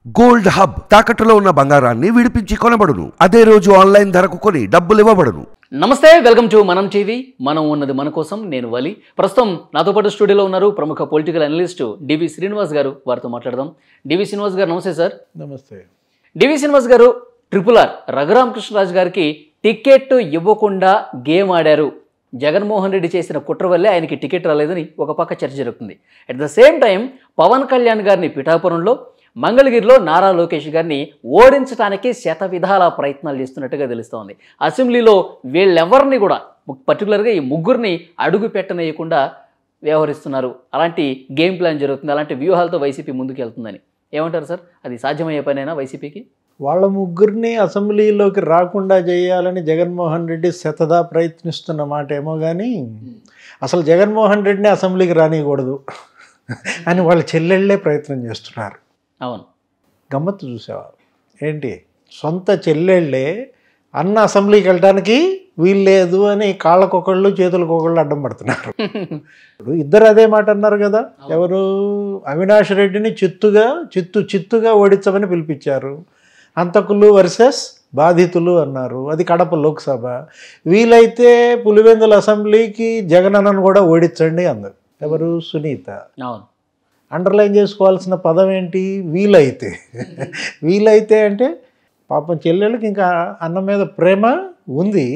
Gold hub తాకట్టులో ఉన్న బంగారాన్ని విడిపించి కొనబడును. అదే రోజు ఆన్లైన్ ధరకు కొని డబ్బులు ఇవ్వబడును. నమస్తే, వెల్కమ్ టు మనం టీవీ. మనం ఉన్నది మన కోసం. నేను వలి. ప్రస్తుతం నాతో పాటు స్టూడియోలో ఉన్నారు ప్రముఖ పొలిటికల్ అనలిస్ట్ డివి శ్రీనివాస్ గారు. వారితో మాట్లాడదాం. డివి శ్రీనివాస్ గారు నమస్తే సార్. నమస్తే. డివి శ్రీనివాస్ గారు, RRR రఘురామకృష్ణరాజు గారికి టికెట్ ఇవ్వకుండా గేమ్ ఆడారు, జగన్మోహన్ రెడ్డి చేసిన కుట్ర వల్లే ఆయనకి టికెట్ రాలేదని ఒక పక్క చర్చ జరుగుతుంది. At the same time Pawan Kalyan గారిని పిఠాపురంలో, మంగళగిరిలో నారా లోకేష్ గారిని ఓడించడానికి శతవిధాల ప్రయత్నాలు చేస్తున్నట్టుగా తెలుస్తోంది. అసెంబ్లీలో వీళ్ళెవరిని కూడా, పర్టికులర్గా ఈ ముగ్గురిని అడుగు పెట్టనీయకుండా వ్యవహరిస్తున్నారు. అలాంటి గేమ్ ప్లాన్ జరుగుతుంది, అలాంటి వ్యూహాలతో వైసీపీ ముందుకు వెళ్తుందని ఏమంటారు సార్? అది సాధ్యమయ్యే పనేనా వైసీపీకి? వాళ్ళ ముగ్గురిని అసెంబ్లీలోకి రాకుండా చేయాలని జగన్మోహన్ రెడ్డి శతదా ప్రయత్నిస్తున్న మాట ఏమో కానీ, అసలు జగన్మోహన్ రెడ్డిని అసెంబ్లీకి రానియకూడదు అని వాళ్ళ చెల్లెళ్ళే ప్రయత్నం చేస్తున్నారు. అవును, గమ్మత్తు చూసేవారు. ఏంటి, సొంత చెల్లెళ్ళే అన్న అసెంబ్లీకి వెళ్ళడానికి వీల్లేదు అని కాళ్ళకొకళ్ళు చేతులకొకళ్ళు అడ్డం పడుతున్నారు. ఇప్పుడు ఇద్దరు అదే మాట అన్నారు కదా. ఎవరు? అవినాష్ రెడ్డిని చిత్తుగా ఓడించమని పిలిపించారు. హంతకులు వర్సెస్ బాధితులు అన్నారు. అది కడప లోక్సభ. వీలైతే పులివెందుల అసెంబ్లీకి జగనన్నను కూడా ఓడించండి అన్నారు. ఎవరు? సునీత. అవును. అండర్లైన్ చేసుకోవాల్సిన పదం ఏంటి? వీలైతే. వీలైతే అంటే పాపం చెల్లెళ్ళకి ఇంకా అన్న మీద ప్రేమ ఉంది,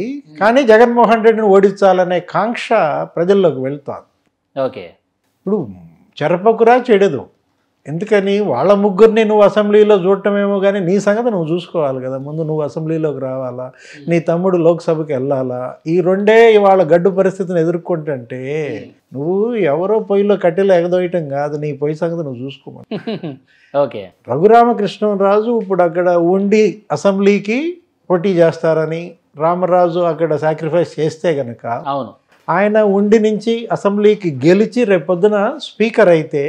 కానీ జగన్మోహన్ రెడ్డిని ఓడించాలనే కాంక్ష ప్రజల్లోకి వెళ్తాను. ఓకే. ఇప్పుడు చెరపకురా చెడదు. ఎందుకని? వాళ్ళ ముగ్గురిని నువ్వు అసెంబ్లీలో చూడటమేమో కానీ నీ సంగతి నువ్వు చూసుకోవాలి కదా. ముందు నువ్వు అసెంబ్లీలోకి రావాలా, నీ తమ్ముడు లోక్సభకి వెళ్ళాలా. ఈ రెండే ఇవాళ గడ్డు పరిస్థితిని ఎదుర్కొంటుంటే నువ్వు ఎవరో పొయ్యిలో కట్టెలు ఎగదోయటం కాదు, నీ పొయ్యి సంగతి నువ్వు చూసుకోమని. ఓకే. రఘురామకృష్ణరాజు ఇప్పుడు అక్కడ ఉండి అసెంబ్లీకి పోటీ చేస్తారని రామరాజు అక్కడ సాక్రిఫైస్ చేస్తే గనక, అవును, ఆయన ఉండి నుంచి అసెంబ్లీకి గెలిచి రేపొద్దున స్పీకర్ అయితే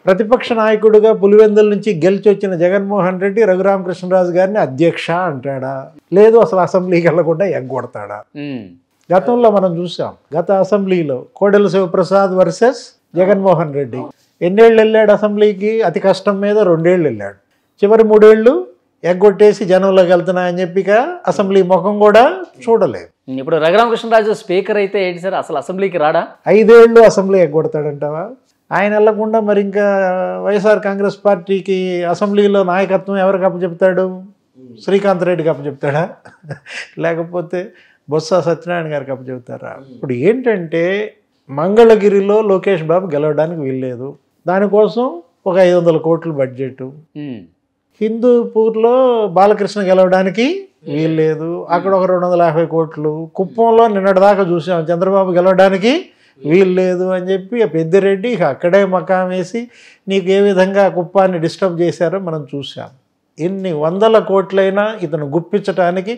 ప్రతిపక్ష నాయకుడిగా పులివెందుల నుంచి గెలిచి వచ్చిన జగన్మోహన్ రెడ్డి రఘురామకృష్ణరాజు గారిని అధ్యక్ష అంటాడా, లేదు అసలు అసెంబ్లీకి వెళ్ళకుండా ఎగ్గొడతాడా? గతంలో మనం చూసాం. గత అసెంబ్లీలో కోడెల శివప్రసాద్ వర్సెస్ జగన్మోహన్ రెడ్డి. ఎన్నేళ్ళు వెళ్ళాడు అసెంబ్లీకి? అతి కష్టం మీద 2 ఏళ్ళు వెళ్ళాడు. చివరి 3 ఏళ్ళు ఎగ్గొట్టేసి జనంలోకి వెళ్తున్నాయని చెప్పిక అసెంబ్లీ ముఖం కూడా చూడలేదు. ఇప్పుడు రఘురామకృష్ణరాజు స్పీకర్ అయితే ఏంటి సార్, అసలు అసెంబ్లీకి రాడా? 5 ఏళ్ళు అసెంబ్లీ ఎగ్గొడతాడంటావా? ఆయన వెళ్ళకుండా మరి ఇంకా వైఎస్ఆర్ కాంగ్రెస్ పార్టీకి అసెంబ్లీలో నాయకత్వం ఎవరికి అప్పచెప్తాడు? శ్రీకాంత్ రెడ్డికి అప్పచెప్తాడా, లేకపోతే బొత్స సత్యనారాయణ గారికి అప్పచెప్తారా? ఇప్పుడు ఏంటంటే మంగళగిరిలో లోకేష్ బాబు గెలవడానికి వీల్లేదు, దానికోసం ఒక 500 కోట్ల బడ్జెట్. హిందూపూర్లో బాలకృష్ణ గెలవడానికి వీల్లేదు, అక్కడ ఒక 250 కోట్లు. కుప్పంలో నిన్నటిదాకా చూసాం చంద్రబాబు గెలవడానికి వీల్లేదు అని చెప్పి పెద్దిరెడ్డి అక్కడే మకాం వేసి నీకు ఏ విధంగా కుప్పాన్ని డిస్టర్బ్ చేశారో మనం చూసాం. ఎన్ని 100 కోట్లైనా ఇతను గుప్పించటానికి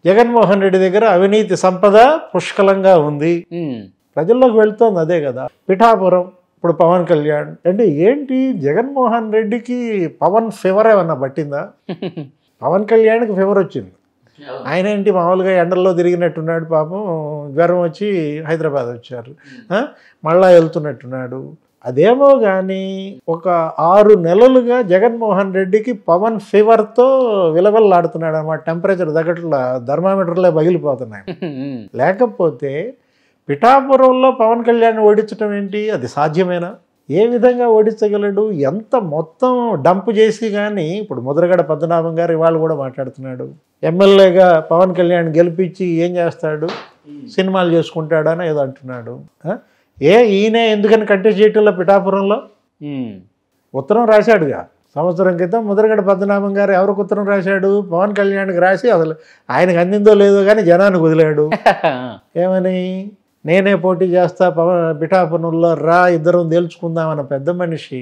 జగన్మోహన్ రెడ్డి దగ్గర అవినీతి సంపద పుష్కలంగా ఉంది, ప్రజల్లోకి వెళ్తోంది. అదే కదా పిఠాపురం. ఇప్పుడు పవన్ కళ్యాణ్ అంటే ఏంటి, జగన్మోహన్ రెడ్డికి పవన్ ఫీవర్ ఏమన్నా పట్టిందా? పవన్ కళ్యాణ్కి ఫీవర్ వచ్చింది. ఆయన ఏంటి మామూలుగా ఎండల్లో తిరిగినట్టున్నాడు, పాపం జ్వరం వచ్చి హైదరాబాద్ వచ్చారు, మళ్ళా వెళ్తున్నట్టున్నాడు. అదేమో కానీ ఒక 6 నెలలుగా జగన్మోహన్ రెడ్డికి పవన్ ఫీవర్తో విలవెల్లాడుతున్నాడు అన్నమాట. టెంపరేచర్ తగ్గట్లా థర్మామీటర్లే పగిలిపోతున్నాయి. లేకపోతే పిఠాపురంలో పవన్ కళ్యాణ్ ఓడించడం ఏంటి, అది సాధ్యమేనా? ఏ విధంగా ఓడించగలడు? ఎంత మొత్తం డంప్ చేసి కానీ. ఇప్పుడు ముద్రగడ పద్మనాభం గారు ఇవాళ కూడా మాట్లాడుతున్నాడు, ఎమ్మెల్యేగా పవన్ కళ్యాణ్ గెలిపించి ఏం చేస్తాడు, సినిమాలు చేసుకుంటాడని ఏదో అంటున్నాడు. ఈయన ఎందుకని కంటెస్ట్ చేయటంలో పిఠాపురంలో ఉత్తరం రాశాడుగా సంవత్సరం క్రితం. ముద్రగడ పద్మనాభం గారు ఎవరికి ఉత్తరం రాశాడు? పవన్ కళ్యాణ్కి రాసి అసలు ఆయనకు అందిందో లేదో కానీ జనానికి వదిలాడు. ఏమని? నేనే పోటీ చేస్తా పిఠాపురంలో రా, ఇద్దరం తేల్చుకుందామన్న పెద్ద మనిషి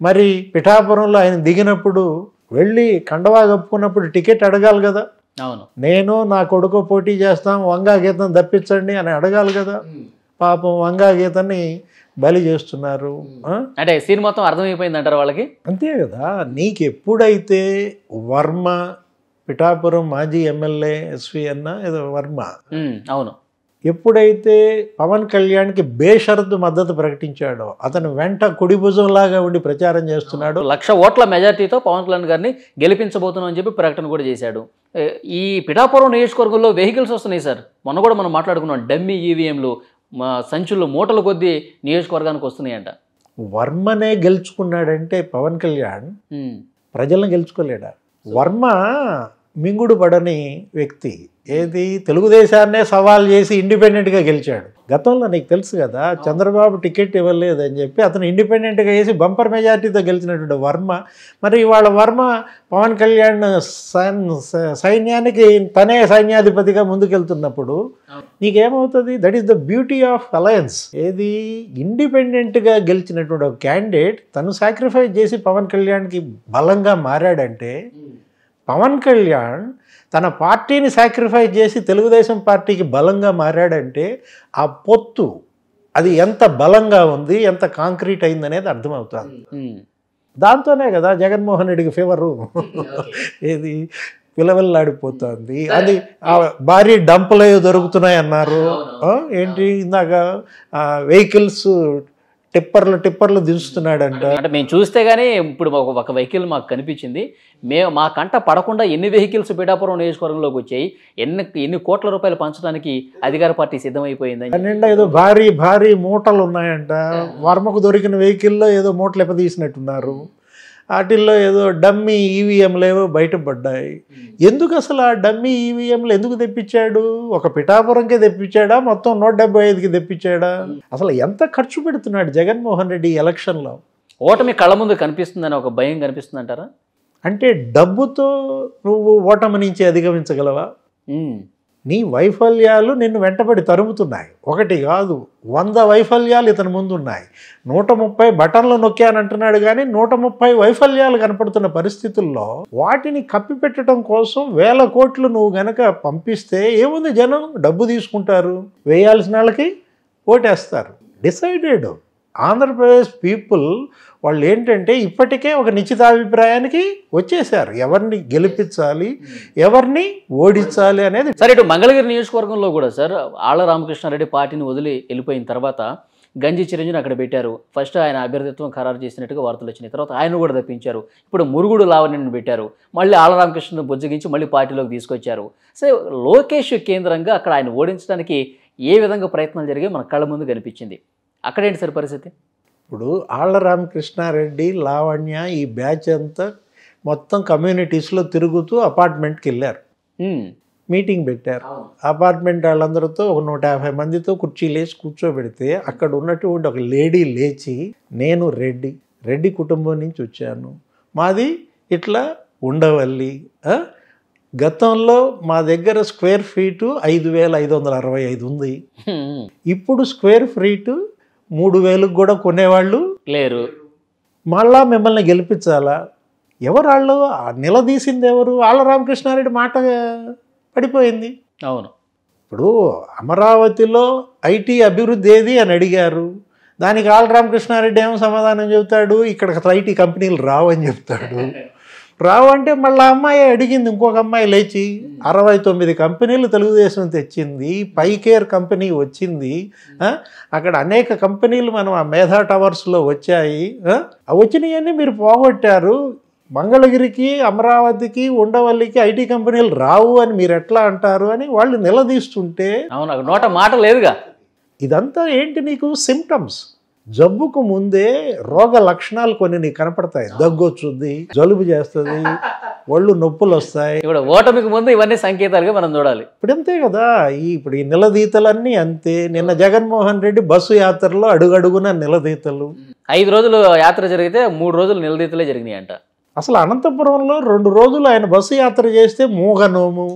మరి పిఠాపురంలో ఆయన దిగినప్పుడు వెళ్ళి కండవా కప్పుకున్నప్పుడు టికెట్ అడగాలి కదా. అవును, నేను నా కొడుకు పోటీ చేస్తాం, వంగా గీతం తప్పించండి అని అడగాలి కదా. పాపం వంగా గీతాన్ని బలి చేస్తున్నారు. అంటే సీన్ మొత్తం అర్థమైపోయింది అంటారు వాళ్ళకి. అంతే కదా. నీకు ఎప్పుడైతే వర్మ, పిఠాపురం మాజీ ఎమ్మెల్యే ఎస్వి అన్న ఏదో వర్మ, అవును, ఎప్పుడైతే పవన్ కళ్యాణ్కి బేషరతు మద్దతు ప్రకటించాడో అతను వెంట కుడి భుజంలాగా ఉండి ప్రచారం చేస్తున్నాడు. 1,00,000 ఓట్ల మెజార్టీతో పవన్ కళ్యాణ్ గారిని గెలిపించబోతున్నాం అని చెప్పి ప్రకటన కూడా చేశాడు. ఈ పిఠాపురం నియోజకవర్గంలో వెహికల్స్ వస్తున్నాయి సార్. మొన్న కూడా మనం మాట్లాడుకున్నాం, డమ్మీ ఈవీఎంలు సంచుల్లో మూటల కొద్దీ నియోజకవర్గానికి వస్తున్నాయంట. వర్మనే గెలుచుకున్నాడంటే పవన్ కళ్యాణ్ ప్రజలను గెలుచుకోలేడా? వర్మ మింగుడు పడని వ్యక్తి. ఏది తెలుగుదేశాన్నే సవాల్ చేసి ఇండిపెండెంట్గా గెలిచాడు. గతంలో నీకు తెలుసు కదా, చంద్రబాబు టికెట్ ఇవ్వలేదని చెప్పి అతను ఇండిపెండెంట్గా వేసి బంపర్ మెజార్టీతో గెలిచినటువంటి వర్మ, మరి ఇవాళ వర్మ పవన్ కళ్యాణ్ సైన్యానికి తనే సైన్యాధిపతిగా ముందుకెళ్తున్నప్పుడు నీకేమవుతుంది? That is the beauty of alliance. ఏది ఇండిపెండెంట్గా గెలిచినటువంటి ఒక క్యాండిడేట్ తను సాక్రిఫైస్ చేసి పవన్ కళ్యాణ్కి బలంగా మారాడంటే, పవన్ కళ్యాణ్ తన పార్టీని సాక్రిఫైస్ చేసి తెలుగుదేశం పార్టీకి బలంగా మారాడంటే ఆ పొత్తు అది ఎంత బలంగా ఉంది, ఎంత కాంక్రీట్ అయిందనేది అర్థమవుతుంది. దాంతోనే కదా జగన్మోహన్ రెడ్డికి ఫీవరు ఏది పిలవల్లాడిపోతుంది. అది భారీ డంపులు దొరుకుతున్నాయి అన్నారు. ఏంటి ఇందాక వెహికల్స్ టిప్పర్లు దించుతున్నాడంట. అంటే మేము చూస్తే గానీ ఇప్పుడు ఒక వెహికల్ మాకు కనిపించింది. మా కంట పడకుండా ఎన్ని వెహికల్స్ పిఠాపురం నియోజకవర్గంలోకి వచ్చాయి, ఎన్ని కోట్ల రూపాయలు పంచడానికి అధికార పార్టీ సిద్ధమైపోయింది. నిండా ఏదో భారీ మూటలు ఉన్నాయంట. వర్మకు దొరికిన వెహికల్లో ఏదో మూటలు ఎప్పదీసినట్టున్నారు. వాటిల్లో ఏదో డమ్మీ ఈవీఎంలు ఏవో బయటపడ్డాయి. ఎందుకు అసలు ఆ డమ్మీ ఈవీఎంలు ఎందుకు తెప్పించాడు? ఒక పిఠాపురంకే తెప్పించాడా, మొత్తం 175కి తెప్పించాడా? అసలు ఎంత ఖర్చు పెడుతున్నాడు జగన్మోహన్ రెడ్డి ఎలక్షన్లో? ఓటమి కళ్ళ ముందు కనిపిస్తుందని ఒక భయం కనిపిస్తుంది అంటారా? అంటే డబ్బుతో నువ్వు ఓటమి నుంచి అధిగమించగలవా? నీ వైఫల్యాలు నిన్ను వెంటబడి తరుముతున్నాయి. ఒకటి కాదు, 100 వైఫల్యాలు ఇతని ముందు ఉన్నాయి. 130 బటన్లు నొక్కానంటున్నాడు కానీ 130 వైఫల్యాలు కనపడుతున్న పరిస్థితుల్లో వాటిని కప్పిపెట్టడం కోసం 1000 కోట్లు నువ్వు గనక పంపిస్తే ఏముంది? జనం డబ్బు తీసుకుంటారు, వేయాల్సిన వాళ్ళకి ఓటేస్తారు. డిసైడెడ్. ఆంధ్రప్రదేశ్ పీపుల్ వాళ్ళు ఏంటంటే ఇప్పటికే ఒక నిశ్చితాభిప్రాయానికి వచ్చేసారు. ఎవరిని గెలిపించాలి, ఎవరిని ఓడించాలి అనేది. సరే, ఇటు మంగళగిరి నియోజకవర్గంలో కూడా సార్ ఆళ్ల రామకృష్ణారెడ్డి పార్టీని వదిలి వెళ్ళిపోయిన తర్వాత గంజి చిరంజీవిని అక్కడ పెట్టారు. ఫస్ట్ ఆయన అభ్యర్థిత్వం ఖరారు చేసినట్టుగా వార్తలు వచ్చినాయి. తర్వాత ఆయన కూడా తప్పించారు. ఇప్పుడు మురుగుడు లావణ్యను పెట్టారు. మళ్ళీ ఆళ్ల రామకృష్ణను బుజ్జగించి మళ్ళీ పార్టీలోకి తీసుకొచ్చారు. సో లోకేష్ కేంద్రంగా అక్కడ ఆయన ఓడించడానికి ఏ విధంగా ప్రయత్నాలు జరిగాయి మన కళ్ళ ముందు కనిపించింది. అక్కడేంటి సార్ పరిస్థితి? ఇప్పుడు ఆళ్ల రామకృష్ణారెడ్డి, లావణ్య ఈ బ్యాచ్ అంతా మొత్తం కమ్యూనిటీస్లో తిరుగుతూ అపార్ట్మెంట్కి వెళ్ళారు. మీటింగ్ పెట్టారు. అపార్ట్మెంట్ వాళ్ళందరితో ఒక 150 మందితో కుర్చీలేసి కూర్చోబెడితే అక్కడ ఉన్నటువంటి ఒక లేడీ లేచి, నేను రెడ్డి కుటుంబం నుంచి వచ్చాను, మాది ఇట్లా ఉండవల్లి, గతంలో మా దగ్గర స్క్వేర్ ఫీటు 5,565 ఉంది, ఇప్పుడు స్క్వేర్ ఫీటు 3,000కు కూడా కొనేవాళ్ళు లేరు, మళ్ళా మిమ్మల్ని గెలిపించాలా? ఎవరు వాళ్ళు? నిలదీసింది ఎవరు? ఆళ్ల రామకృష్ణారెడ్డి మాట పడిపోయింది. అవును. ఇప్పుడు అమరావతిలో ఐటీ అభివృద్ధి ఏది అని అడిగారు. దానికి ఆళ్ల రామకృష్ణారెడ్డి ఏమో సమాధానం చెబుతాడు, ఇక్కడ ఐటీ కంపెనీలు రావని చెప్తాడు. రావంటే మళ్ళీ అమ్మాయి అడిగింది, ఇంకొక అమ్మాయి లేచి 69 కంపెనీలు తెలుగుదేశం తెచ్చింది, పైకేర్ కంపెనీ వచ్చింది, అక్కడ అనేక కంపెనీలు మనం ఆ మేధా టవర్స్లో వచ్చాయి, వచ్చినాయన్నీ మీరు పోగొట్టారు, మంగళగిరికి, అమరావతికి, ఉండవల్లికి ఐటీ కంపెనీలు రావు అని మీరు ఎట్లా అంటారు అని వాళ్ళు నిలదీస్తుంటే, అవును, నోట మాట లేదుగా. ఇదంతా ఏంటి? నీకు సిమ్టమ్స్. జబ్బుకు ముందే రోగ లక్షణాలు కొన్ని నీకు కనపడతాయి. దగ్గు వచ్చుద్ది, జలుబు చేస్తుంది, ఒళ్ళు నొప్పులు వస్తాయి. ఇప్పుడు ఓటమికి ముందు ఇవన్నీ సంకేతాలుగా మనం చూడాలి. ఇప్పుడు అంతే కదా. ఇప్పుడు ఈ నిలదీతలన్నీ అంతే. నిన్న జగన్మోహన్ రెడ్డి బస్సు యాత్రలో అడుగడుగున నిలదీతలు. 5 రోజులు యాత్ర జరిగితే 3 రోజులు నిలదీతలే జరిగినాయి అంట. అసలు అనంతపురంలో 2 రోజులు ఆయన బస్సు యాత్ర చేస్తే మూగనోము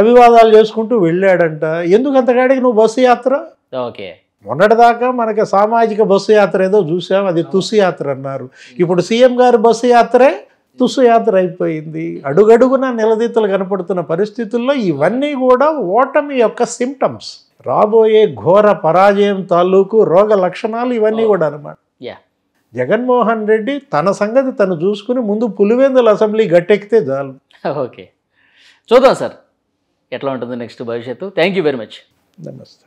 అభివాదాలు చేసుకుంటూ వెళ్ళాడంట. ఎందుకు అంతకాడికి నువ్వు బస్సు యాత్ర? ఓకే, మొన్నటిదాకా మనకి సామాజిక బస్సు యాత్ర ఏదో చూసాం, అది తుస్సు యాత్ర అన్నారు. ఇప్పుడు సీఎం గారి బస్సు యాత్రే తుస్సు యాత్ర అయిపోయింది. అడుగడుగున నిలదీతలు కనపడుతున్న పరిస్థితుల్లో ఇవన్నీ కూడా ఓటమి యొక్క సిమ్టమ్స్, రాబోయే ఘోర పరాజయం తాలూకు రోగ లక్షణాలు ఇవన్నీ కూడా అనమాట. జగన్మోహన్ రెడ్డి తన సంగతి తను చూసుకుని ముందు పులివెందుల అసెంబ్లీ గట్టెక్కితే చాలు. ఓకే, చూద్దాం సార్ ఎట్లా ఉంటుంది నెక్స్ట్ భవిష్యత్తు. Thank you very much. నమస్తే.